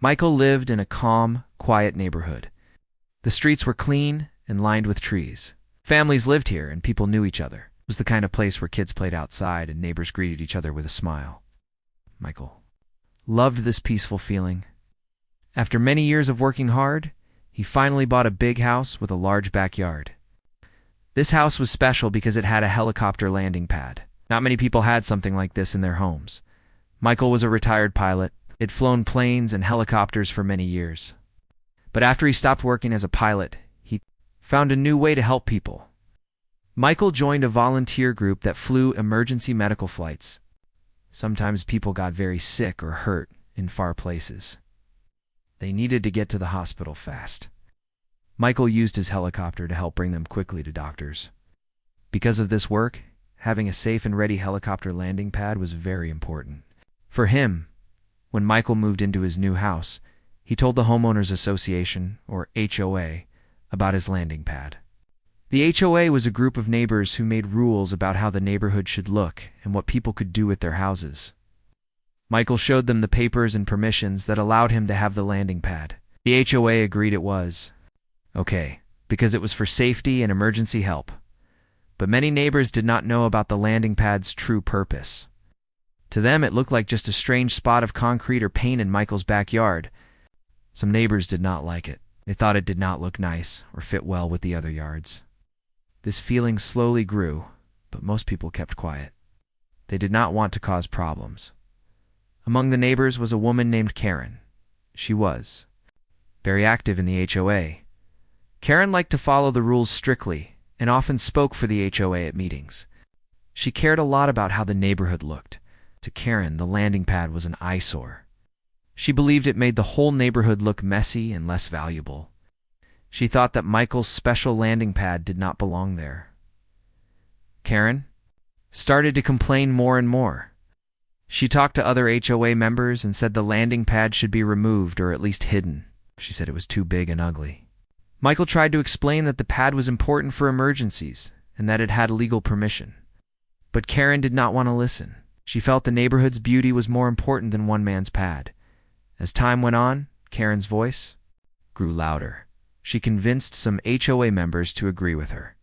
Michael lived in a calm, quiet neighborhood. The streets were clean and lined with trees. Families lived here and people knew each other. It was the kind of place where kids played outside and neighbors greeted each other with a smile. Michael loved this peaceful feeling. After many years of working hard, he finally bought a big house with a large backyard. This house was special because it had a helicopter landing pad. Not many people had something like this in their homes. Michael was a retired pilot. He'd flown planes and helicopters for many years. But after he stopped working as a pilot, he found a new way to help people. Michael joined a volunteer group that flew emergency medical flights. Sometimes people got very sick or hurt in far places. They needed to get to the hospital fast. Michael used his helicopter to help bring them quickly to doctors. Because of this work, having a safe and ready helicopter landing pad was very important. For him, when Michael moved into his new house, he told the Homeowners Association, or HOA, about his landing pad. The HOA was a group of neighbors who made rules about how the neighborhood should look and what people could do with their houses. Michael showed them the papers and permissions that allowed him to have the landing pad. The HOA agreed it was okay, because it was for safety and emergency help. But many neighbors did not know about the landing pad's true purpose. To them, it looked like just a strange spot of concrete or paint in Michael's backyard. Some neighbors did not like it. They thought it did not look nice or fit well with the other yards. This feeling slowly grew, but most people kept quiet. They did not want to cause problems. Among the neighbors was a woman named Karen. She was very active in the HOA. Karen liked to follow the rules strictly and often spoke for the HOA at meetings. She cared a lot about how the neighborhood looked. To Karen, the landing pad was an eyesore. She believed it made the whole neighborhood look messy and less valuable. She thought that Michael's special landing pad did not belong there. Karen started to complain more and more. She talked to other HOA members and said the landing pad should be removed or at least hidden. She said it was too big and ugly. Michael tried to explain that the pad was important for emergencies and that it had legal permission. But Karen did not want to listen. She felt the neighborhood's beauty was more important than one man's pad. As time went on, Karen's voice grew louder. She convinced some HOA members to agree with her.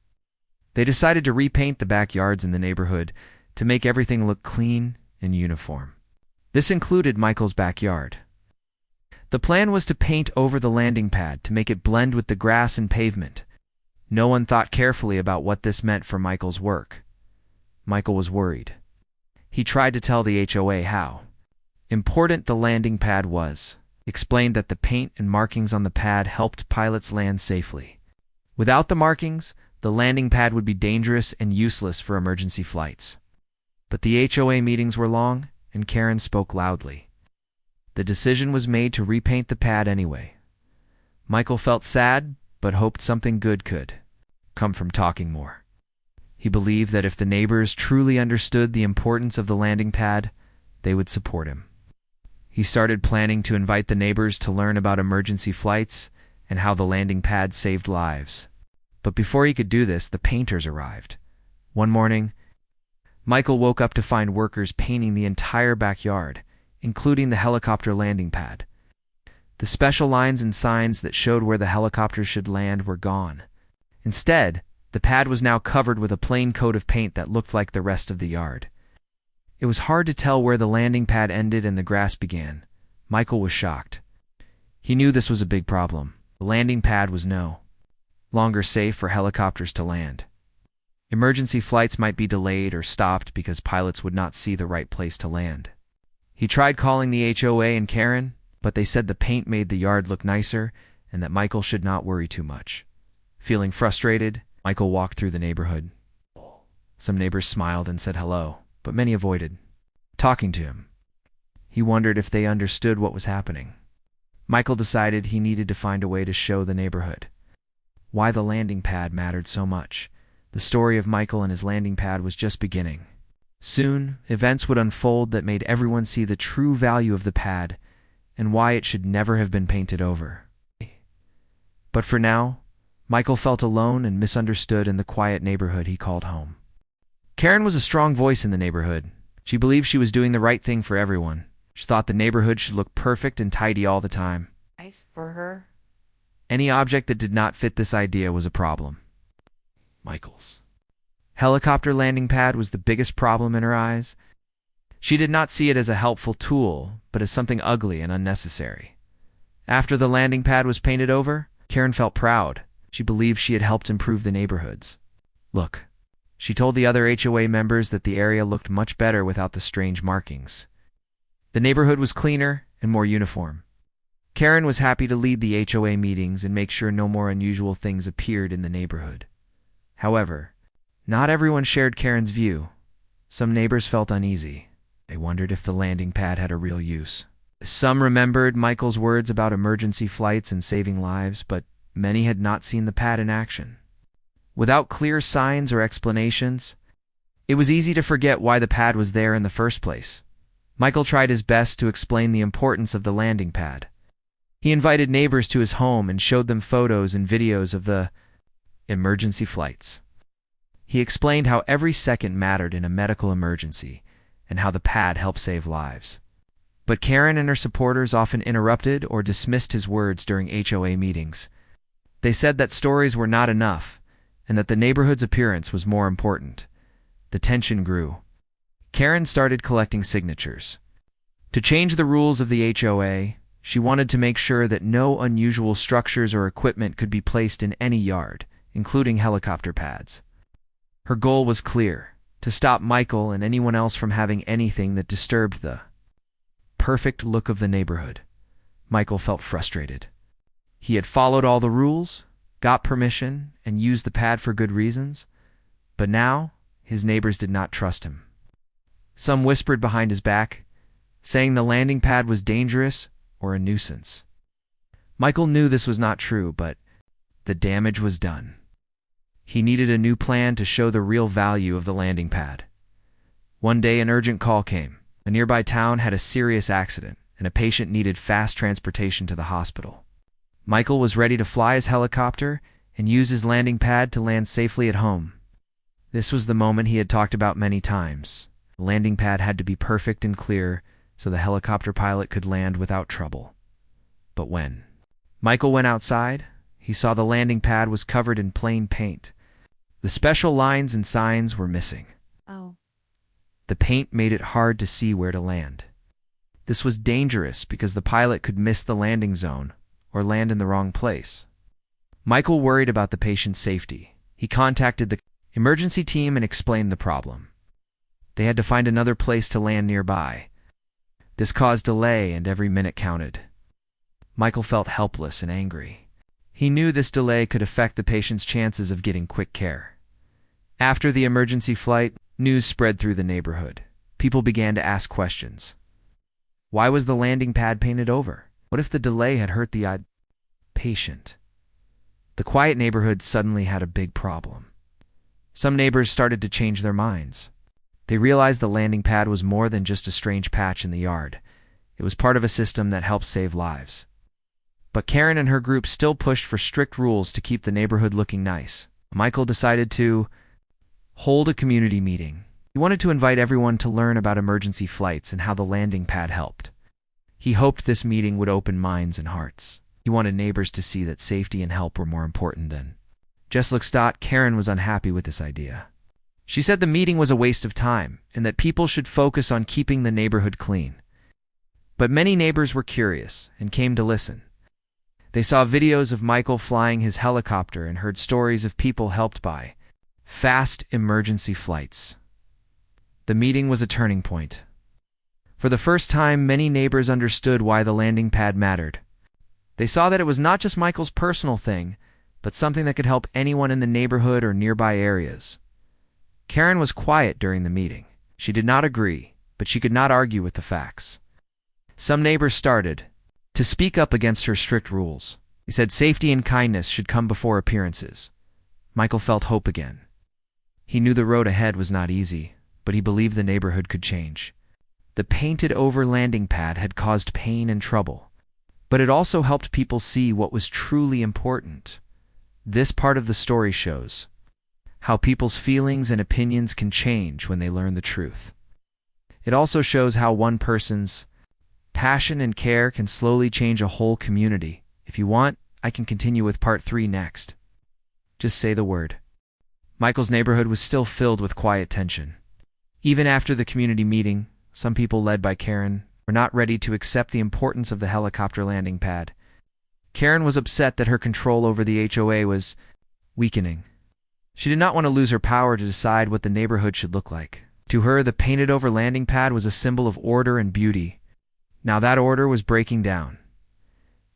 They decided to repaint the backyards in the neighborhood to make everything look clean and uniform. This included Michael's backyard. The plan was to paint over the landing pad to make it blend with the grass and pavement. No one thought carefully about what this meant for Michael's work. Michael was worried. He tried to tell the HOA how important the landing pad was, explained that the paint and markings on the pad helped pilots land safely. Without the markings, the landing pad would be dangerous and useless for emergency flights. But the HOA meetings were long, and Karen spoke loudly. The decision was made to repaint the pad anyway. Michael felt sad, but hoped something good could come from talking more. He believed that if the neighbors truly understood the importance of the landing pad, they would support him. He started planning to invite the neighbors to learn about emergency flights and how the landing pad saved lives. But before he could do this, the painters arrived. One morning, Michael woke up to find workers painting the entire backyard, including the helicopter landing pad. The special lines and signs that showed where the helicopter should land were gone. Instead, the pad was now covered with a plain coat of paint that looked like the rest of the yard. It was hard to tell where the landing pad ended and the grass began. Michael was shocked. He knew this was a big problem. The landing pad was no longer safe for helicopters to land. Emergency flights might be delayed or stopped because pilots would not see the right place to land. He tried calling the HOA and Karen, but they said the paint made the yard look nicer and that Michael should not worry too much. Feeling frustrated, Michael walked through the neighborhood. Some neighbors smiled and said hello, but many avoided talking to him. He wondered if they understood what was happening. Michael decided he needed to find a way to show the neighborhood why the landing pad mattered so much. The story of Michael and his landing pad was just beginning. Soon, events would unfold that made everyone see the true value of the pad and why it should never have been painted over. But for now, Michael felt alone and misunderstood in the quiet neighborhood he called home. Karen was a strong voice in the neighborhood. She believed she was doing the right thing for everyone. She thought the neighborhood should look perfect and tidy all the time. Nice for her. Any object that did not fit this idea was a problem. Michael's helicopter landing pad was the biggest problem in her eyes. She did not see it as a helpful tool, but as something ugly and unnecessary. After the landing pad was painted over, Karen felt proud. She believed she had helped improve the neighborhoods. Look, she told the other HOA members that the area looked much better without the strange markings. The neighborhood was cleaner and more uniform. Karen was happy to lead the HOA meetings and make sure no more unusual things appeared in the neighborhood. However, not everyone shared Karen's view. Some neighbors felt uneasy. They wondered if the landing pad had a real use. Some remembered Michael's words about emergency flights and saving lives, but many had not seen the pad in action. Without clear signs or explanations, it was easy to forget why the pad was there in the first place. Michael tried his best to explain the importance of the landing pad. He invited neighbors to his home and showed them photos and videos of the emergency flights. He explained how every second mattered in a medical emergency and how the pad helped save lives. But Karen and her supporters often interrupted or dismissed his words during HOA meetings. They said that stories were not enough and that the neighborhood's appearance was more important. The tension grew. Karen started collecting signatures. To change the rules of the HOA, she wanted to make sure that no unusual structures or equipment could be placed in any yard, including helicopter pads. Her goal was clear: to stop Michael and anyone else from having anything that disturbed the perfect look of the neighborhood. Michael felt frustrated. He had followed all the rules, got permission, and used the pad for good reasons, but now his neighbors did not trust him. Some whispered behind his back, saying the landing pad was dangerous or a nuisance. Michael knew this was not true, but the damage was done. He needed a new plan to show the real value of the landing pad. One day, an urgent call came. A nearby town had a serious accident, and a patient needed fast transportation to the hospital. Michael was ready to fly his helicopter and use his landing pad to land safely at home. This was the moment he had talked about many times. The landing pad had to be perfect and clear so the helicopter pilot could land without trouble. But when Michael went outside, he saw the landing pad was covered in plain paint. The special lines and signs were missing. Oh. The paint made it hard to see where to land. This was dangerous because the pilot could miss the landing zone or land in the wrong place. Michael worried about the patient's safety. He contacted the emergency team and explained the problem. They had to find another place to land nearby. This caused delay, and every minute counted. Michael felt helpless and angry. He knew this delay could affect the patient's chances of getting quick care. After the emergency flight, news spread through the neighborhood. People began to ask questions. Why was the landing pad painted over? What if the delay had hurt the patient? The quiet neighborhood suddenly had a big problem. Some neighbors started to change their minds. They realized the landing pad was more than just a strange patch in the yard. It was part of a system that helped save lives. But Karen and her group still pushed for strict rules to keep the neighborhood looking nice. Michael decided to hold a community meeting. He wanted to invite everyone to learn about emergency flights and how the landing pad helped. He hoped this meeting would open minds and hearts. He wanted neighbors to see that safety and help were more important than just looks. Karen was unhappy with this idea. She said the meeting was a waste of time and that people should focus on keeping the neighborhood clean. But many neighbors were curious and came to listen. They saw videos of Michael flying his helicopter and heard stories of people helped by fast emergency flights. The meeting was a turning point. For the first time, many neighbors understood why the landing pad mattered. They saw that it was not just Michael's personal thing, but something that could help anyone in the neighborhood or nearby areas. Karen was quiet during the meeting. She did not agree, but she could not argue with the facts. Some neighbors started to speak up against her strict rules. He said safety and kindness should come before appearances. Michael felt hope again. He knew the road ahead was not easy, but he believed the neighborhood could change. The painted-over landing pad had caused pain and trouble, but it also helped people see what was truly important. This part of the story shows how people's feelings and opinions can change when they learn the truth. It also shows how one person's Passion and care can slowly change a whole community. If you want, I can continue with part 3 next. Just say the word. Michael's neighborhood was still filled with quiet tension. Even after the community meeting, some people led by Karen were not ready to accept the importance of the helicopter landing pad. Karen was upset that her control over the HOA was weakening. She did not want to lose her power to decide what the neighborhood should look like. To her, the painted-over landing pad was a symbol of order and beauty. Now that order was breaking down.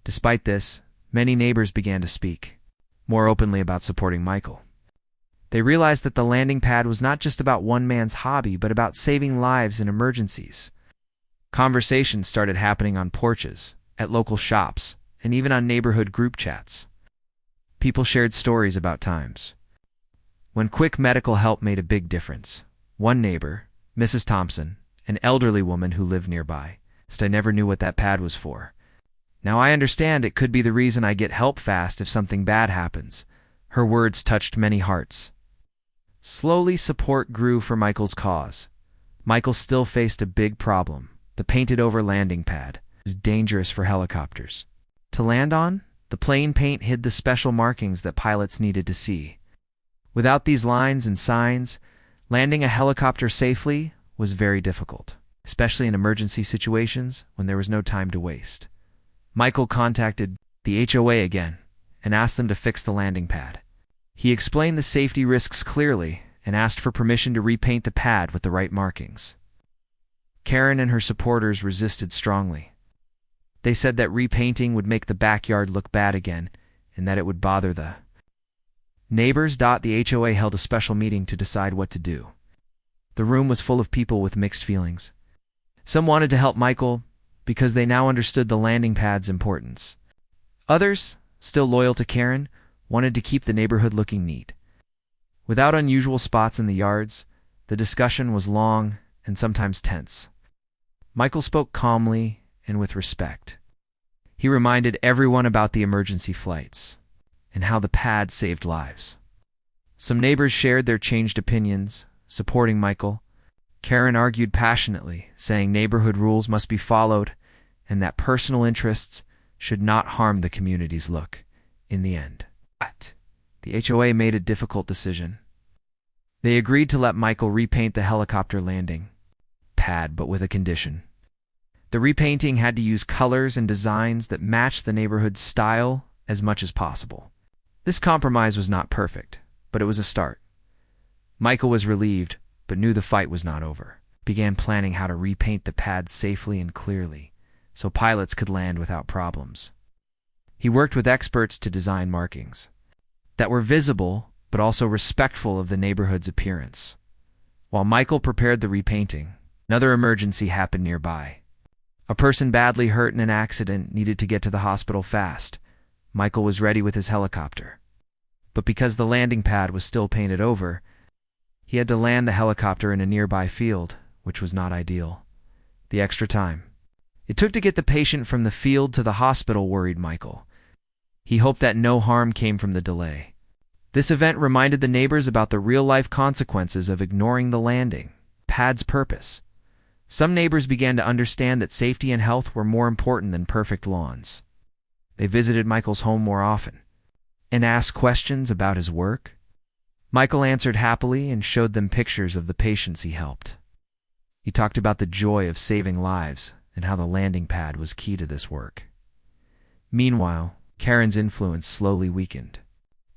Despite this, many neighbors began to speak more openly about supporting Michael. They realized that the landing pad was not just about one man's hobby, but about saving lives in emergencies. Conversations started happening on porches, at local shops, and even on neighborhood group chats. People shared stories about times when quick medical help made a big difference. One neighbor, Mrs. Thompson, an elderly woman who lived nearby, said, "I never knew what that pad was for. Now I understand it could be the reason I get help fast if something bad happens." Her words touched many hearts. Slowly, support grew for Michael's cause. Michael still faced a big problem. The painted-over landing pad was dangerous for helicopters to land on. The plain paint hid the special markings that pilots needed to see. Without these lines and signs, landing a helicopter safely was very difficult, especially in emergency situations when there was no time to waste. Michael contacted the HOA again and asked them to fix the landing pad. He explained the safety risks clearly and asked for permission to repaint the pad with the right markings. Karen and her supporters resisted strongly. They said that repainting would make the backyard look bad again and that it would bother the neighbors. The HOA held a special meeting to decide what to do. The room was full of people with mixed feelings. Some wanted to help Michael because they now understood the landing pad's importance. Others, still loyal to Karen, wanted to keep the neighborhood looking neat. Without unusual spots in the yards, the discussion was long and sometimes tense. Michael spoke calmly and with respect. He reminded everyone about the emergency flights and how the pad saved lives. Some neighbors shared their changed opinions, supporting Michael. Karen argued passionately, saying neighborhood rules must be followed and that personal interests should not harm the community's look. In the end, the HOA made a difficult decision. They agreed to let Michael repaint the helicopter landing pad, but with a condition. The repainting had to use colors and designs that matched the neighborhood's style as much as possible. This compromise was not perfect, but it was a start. Michael was relieved, but knew the fight was not over. Began planning how to repaint the pad safely and clearly, so pilots could land without problems. He worked with experts to design markings that were visible but also respectful of the neighborhood's appearance. While Michael prepared the repainting, another emergency happened nearby. A person badly hurt in an accident needed to get to the hospital fast. Michael was ready with his helicopter. But because the landing pad was still painted over, he had to land the helicopter in a nearby field, which was not ideal. The extra time it took to get the patient from the field to the hospital worried Michael. He hoped that no harm came from the delay. This event reminded the neighbors about the real-life consequences of ignoring the landing pad's purpose. Some neighbors began to understand that safety and health were more important than perfect lawns. They visited Michael's home more often and asked questions about his work. Michael answered happily and showed them pictures of the patients he helped. He talked about the joy of saving lives and how the landing pad was key to this work. Meanwhile, Karen's influence slowly weakened.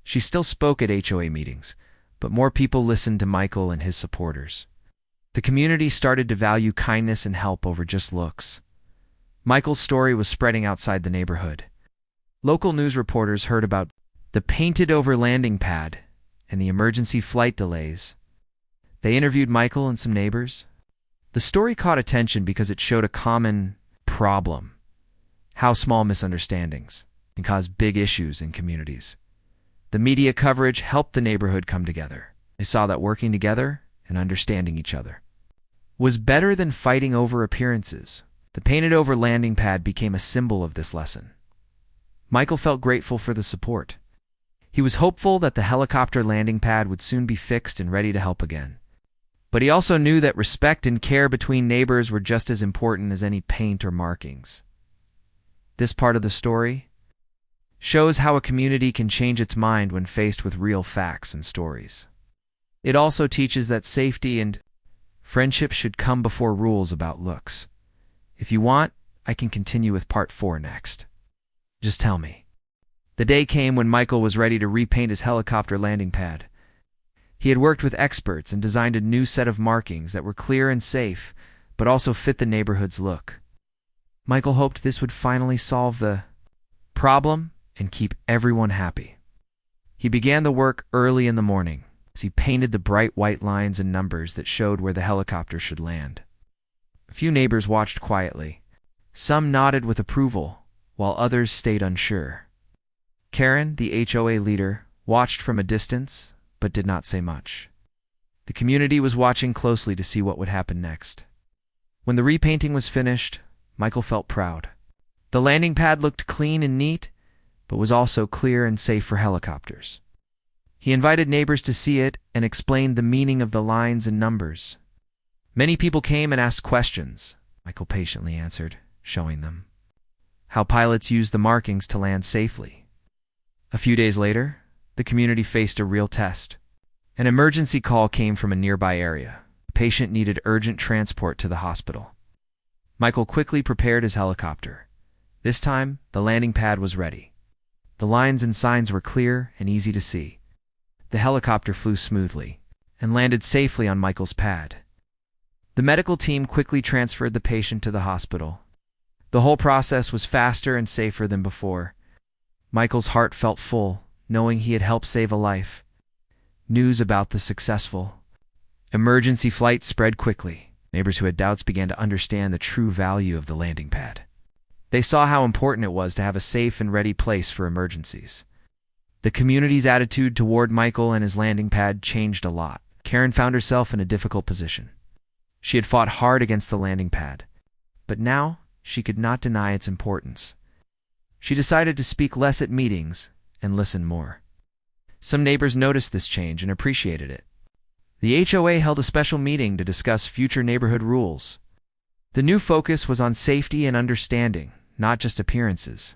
She still spoke at HOA meetings, but more people listened to Michael and his supporters. The community started to value kindness and help over just looks. Michael's story was spreading outside the neighborhood. Local news reporters heard about the painted-over landing pad and the emergency flight delays. They interviewed Michael and some neighbors. The story caught attention because it showed a common problem: how small misunderstandings can cause big issues in communities. The media coverage helped the neighborhood come together. They saw that working together and understanding each other was better than fighting over appearances. The painted-over landing pad became a symbol of this lesson. Michael felt grateful for the support. He was hopeful that the helicopter landing pad would soon be fixed and ready to help again. But But he also knew that respect and care between neighbors were just as important as any paint or markings. This part of the story shows how a community can change its mind when faced with real facts and stories. It also teaches that safety and friendship should come before rules about looks. If you want, I can continue with part 4 next. Just tell me. The day came when Michael was ready to repaint his helicopter landing pad. He had worked with experts and designed a new set of markings that were clear and safe, but also fit the neighborhood's look. Michael hoped this would finally solve the problem and keep everyone happy. He began the work early in the morning as he painted the bright white lines and numbers that showed where the helicopter should land. A few neighbors watched quietly. Some nodded with approval, while others stayed unsure. Karen, the HOA leader, watched from a distance, but did not say much. The community was watching closely to see what would happen next. When the repainting was finished, Michael felt proud. The landing pad looked clean and neat, but was also clear and safe for helicopters. He invited neighbors to see it and explained the meaning of the lines and numbers. Many people came and asked questions. Michael patiently answered, showing them how pilots use the markings to land safely. A few days later, the community faced a real test. An emergency call came from a nearby area. A patient needed urgent transport to the hospital. Michael quickly prepared his helicopter. This time, the landing pad was ready. The lines and signs were clear and easy to see. The helicopter flew smoothly and landed safely on Michael's pad. The medical team quickly transferred the patient to the hospital. The whole process was faster and safer than before. Michael's heart felt full, knowing he had helped save a life. News about the successful emergency flight spread quickly. Neighbors who had doubts began to understand the true value of the landing pad. They saw how important it was to have a safe and ready place for emergencies. The community's attitude toward Michael and his landing pad changed a lot. Karen found herself in a difficult position. She had fought hard against the landing pad, but now she could not deny its importance. She decided to speak less at meetings and listen more. Some neighbors noticed this change and appreciated it. The HOA held a special meeting to discuss future neighborhood rules. The new focus was on safety and understanding, not just appearances.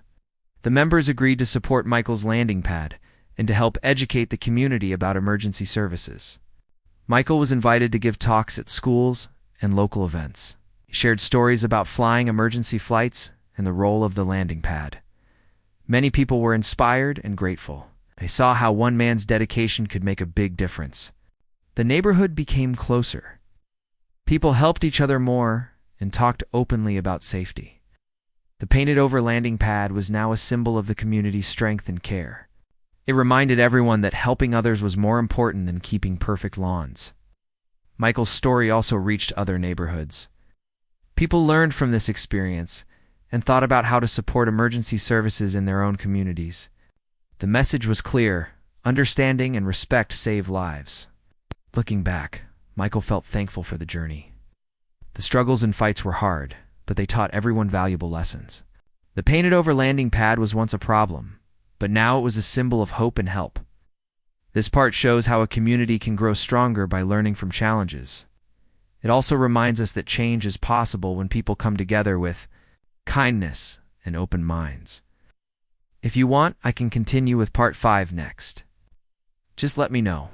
The members agreed to support Michael's landing pad and to help educate the community about emergency services. Michael was invited to give talks at schools and local events. He shared stories about flying emergency flights and the role of the landing pad. Many people were inspired and grateful. They saw how one man's dedication could make a big difference. The neighborhood became closer. People helped each other more and talked openly about safety. The painted-over landing pad was now a symbol of the community's strength and care. It reminded everyone that helping others was more important than keeping perfect lawns. Michael's story also reached other neighborhoods. People learned from this experience and thought about how to support emergency services in their own communities. The message was clear: understanding and respect save lives. Looking back, Michael felt thankful for the journey. The struggles and fights were hard, but they taught everyone valuable lessons. The painted-over landing pad was once a problem, but now it was a symbol of hope and help. This part shows how a community can grow stronger by learning from challenges. It also reminds us that change is possible when people come together with kindness and open minds. If you want, I can continue with part 5 next. Just let me know.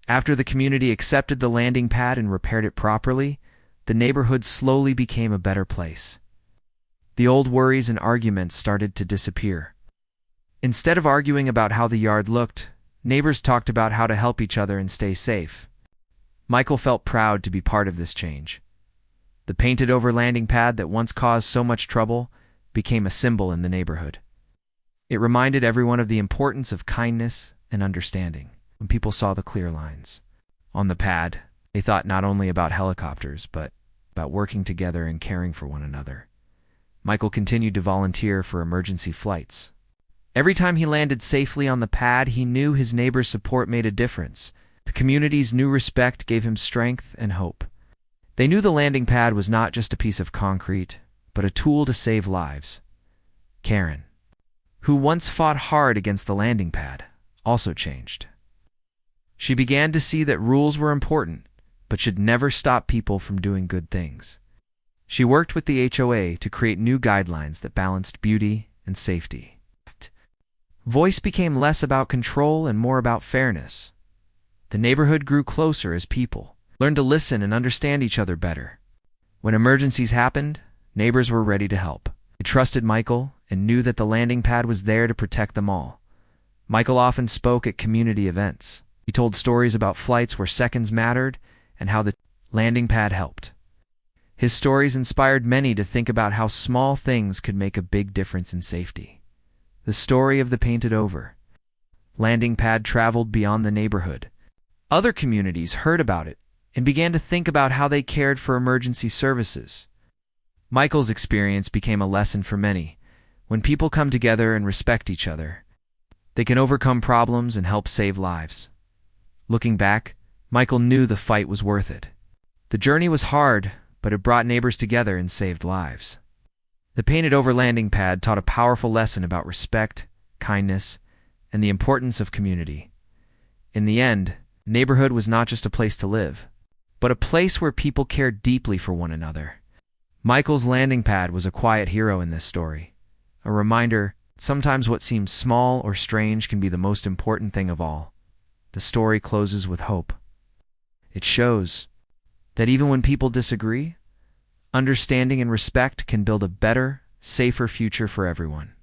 After the community accepted the landing pad and repaired it properly, the neighborhood slowly became a better place. The old worries and arguments started to disappear. Instead of arguing about how the yard looked, neighbors talked about how to help each other and stay safe. Michael felt proud to be part of this change. The painted-over landing pad that once caused so much trouble became a symbol in the neighborhood. It reminded everyone of the importance of kindness and understanding. When people saw the clear lines on the pad, they thought not only about helicopters, but about working together and caring for one another. Michael continued to volunteer for emergency flights. Every time he landed safely on the pad, he knew his neighbors' support made a difference. The community's new respect gave him strength and hope. They knew the landing pad was not just a piece of concrete, but a tool to save lives. Karen, who once fought hard against the landing pad, also changed. She began to see that rules were important, but should never stop people from doing good things. She worked with the HOA to create new guidelines that balanced beauty and safety. Voice became less about control and more about fairness. The neighborhood grew closer as people learned to listen and understand each other better. When emergencies happened, neighbors were ready to help. They trusted Michael and knew that the landing pad was there to protect them all. Michael often spoke at community events. He told stories about flights where seconds mattered and how the landing pad helped. His stories inspired many to think about how small things could make a big difference in safety. The story of the painted over landing pad traveled beyond the neighborhood. Other communities heard about it and began to think about how they cared for emergency services. Michael's experience became a lesson for many. When people come together and respect each other, they can overcome problems and help save lives. Looking back, Michael knew the fight was worth it. The journey was hard, but it brought neighbors together and saved lives. The painted-over landing pad taught a powerful lesson about respect, kindness, and the importance of community. In the end, the neighborhood was not just a place to live, but a place where people cared deeply for one another. Michael's landing pad was a quiet hero in this story, a reminder that sometimes what seems small or strange can be the most important thing of all. The story closes with hope. It shows that even when people disagree, understanding and respect can build a better, safer future for everyone.